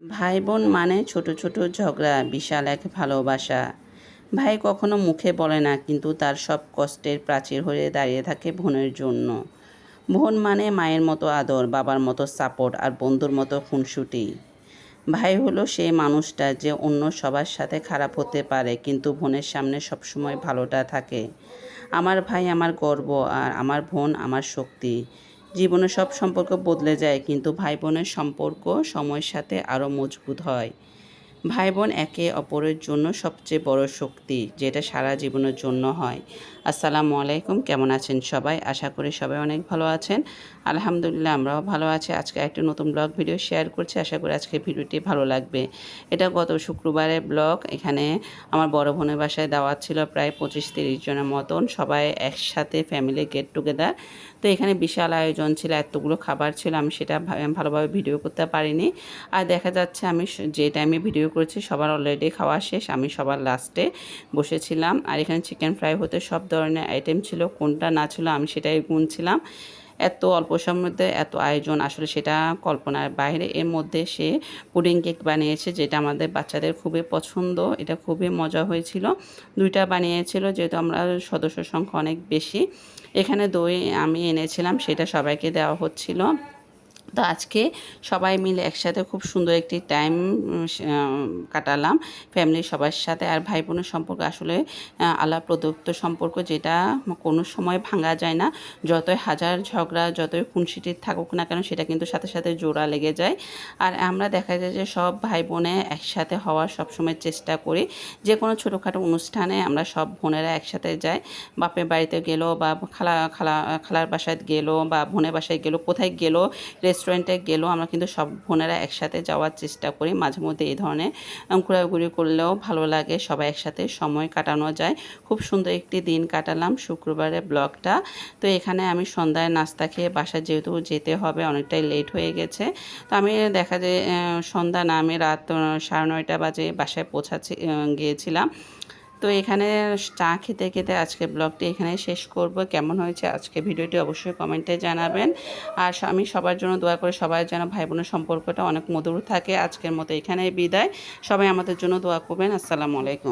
ভাই বোন মানে ছোট ছোট ঝগড়া বিশাল এক ভালোবাসা। ভাই কখনো মুখে বলে না, কিন্তু তার সব কষ্টের প্রাচীর হয়ে দাঁড়িয়ে থাকে বোনের জন্য। বোন মানে মায়ের মতো আদর, বাবার মতো সাপোর্ট আর বন্ধুর মতো খুনসুটি। ভাই হলো সেই মানুষটা যে অন্য সবার সাথে খারাপ হতে পারে, কিন্তু বোনের সামনে সবসময় ভালোটা থাকে। আমার ভাই আমার গর্ব, আর আমার বোন আমার শক্তি। জীবনে সব সম্পর্ক বদলে যায়, কিন্তু ভাই বোনের সম্পর্ক সময়ের সাথে আরও মজবুত হয়। ভাই বোন একে অপরের জন্য সবচেয়ে বড় শক্তি, যেটা সারা জীবনের জন্য হয়। আসসালামু আলাইকুম, কেমন আছেন সবাই? আশা করি সবাই অনেক ভালো আছেন। আলহামদুলিল্লাহ, আমরাও ভালো আছি। আজকে একটি নতুন ব্লগ ভিডিও শেয়ার করছি, আশা করি আজকে ভিডিওটি ভালো লাগবে। এটা গত শুক্রবারের ব্লগ। এখানে আমার বড় বোনের বাসায় দাওয়াত ছিল, প্রায় 25-30 জনের মতন, সবাই একসাথে ফ্যামিলি গেট টুগেদার। তো এখানে বিশাল আয়োজন ছিল, এতগুলো খাবার ছিল, আমি সেটা ভালোভাবে ভিডিও করতে পারিনি। আর দেখা যাচ্ছে আমি যে টাইমে ভিডিও করেছি সবার অলরেডি খাওয়া শেষ, আমি সবার লাস্টে বসেছিলাম। আর এখানে চিকেন ফ্রাই হতে সব ধরনের আইটেম ছিল, কোনটা না ছিল আমি সেটাই গুনছিলাম। এত অল্প সময়ের মধ্যে এত আয়োজন, আসলে সেটা কল্পনার বাইরে। এর মধ্যে সে পুডিং কেক বানিয়েছে, যেটা আমাদের বাচ্চাদের খুবই পছন্দ। এটা খুবই মজা হয়েছিল। 2টা বানিয়েছিল, যেহেতু আমরা সদস্য সংখ্যা অনেক বেশি। এখানে দই আমি এনেছিলাম, সেটা সবাইকে দেওয়া হচ্ছিল। তো আজকে সবাই মিলে একসাথে খুব সুন্দর একটি টাইম কাটালাম ফ্যামিলির সবার সাথে। আর ভাই বোনের সম্পর্ক আসলে আল্লাহ প্রদত্ত সম্পর্ক, যেটা কোনো সময় ভাঙা যায় না। যতই হাজার ঝগড়া, যতই খুনসুটি থাকুক না কেন, সেটা কিন্তু সাথে সাথে জোড়া লেগে যায়। আর আমরা দেখা যায় যে সব ভাই বোনে একসাথে হওয়ার সবসময় চেষ্টা করি। যে কোনো ছোটোখাটো অনুষ্ঠানে আমরা সব বোনেরা একসাথে যাই। বাপের বাড়িতে গেলো, বা খালার বাসায় গেলো, বা বোনের বাসায় গেলো, কোথায় গেলো, রেস্টুরেন্টে গেলেও আমরা কিন্তু সব বোনেরা একসাথে যাওয়ার চেষ্টা করি। মাঝে মধ্যে এই ধরনের ঘোরাঘুরি করলেও ভালো লাগে, সবাই একসাথে সময় কাটানো যায়। খুব সুন্দর একটি দিন কাটালাম শুক্রবারের ব্লগটা। তো এখানে আমি সন্ধ্যায় নাস্তা খেয়ে বাসায় যেহেতু যেতে হবে, অনেকটাই লেট হয়ে গেছে। তো আমি দেখা যায় সন্ধ্যা না, আমি রাত 9:30 বাজে বাসায় পৌঁছাচ্ছি গিয়েছিলাম। তো এখানে চা খেতে খেতে আজকে ব্লগটি এখানে শেষ করব। কেমন হয়েছে আজকে ভিডিওটি অবশ্যই কমেন্টে জানাবেন। আর আমি সবার জন্য দোয়া করি, সবাই যেন ভাই বোনের সম্পর্কটা অনেক মধুর থাকে। আজকের মতো এখানেই বিদায়। সবাই আমাদের জন্য দোয়া করবেন। আসসালামু আলাইকুম।